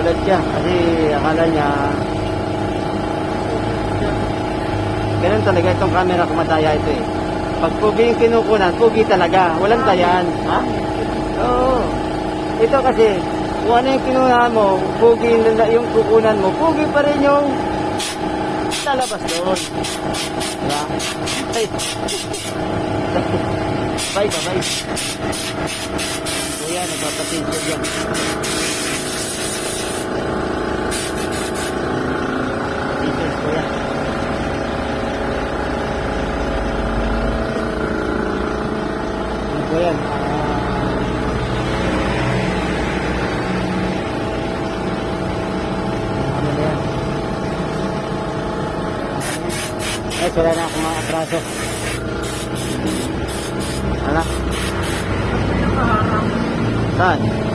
nagulat siya kasi akala niya ganun talaga itong camera kumataya ito eh. Pag pugi yung kinukunan, pugi talaga. Walang tayan. Ha? Oo. Ito kasi, kung ano yung kinuha mo, pugi yung kukunan mo, pugi pa rin yung lalabas doon. Diba? Ay. Bye, bye. Kuya, nagpapatinso yan. Patinso, kuya. Ano po yan? Ano na yan? Ay, wala na akong mga atraso. Ano? Saan?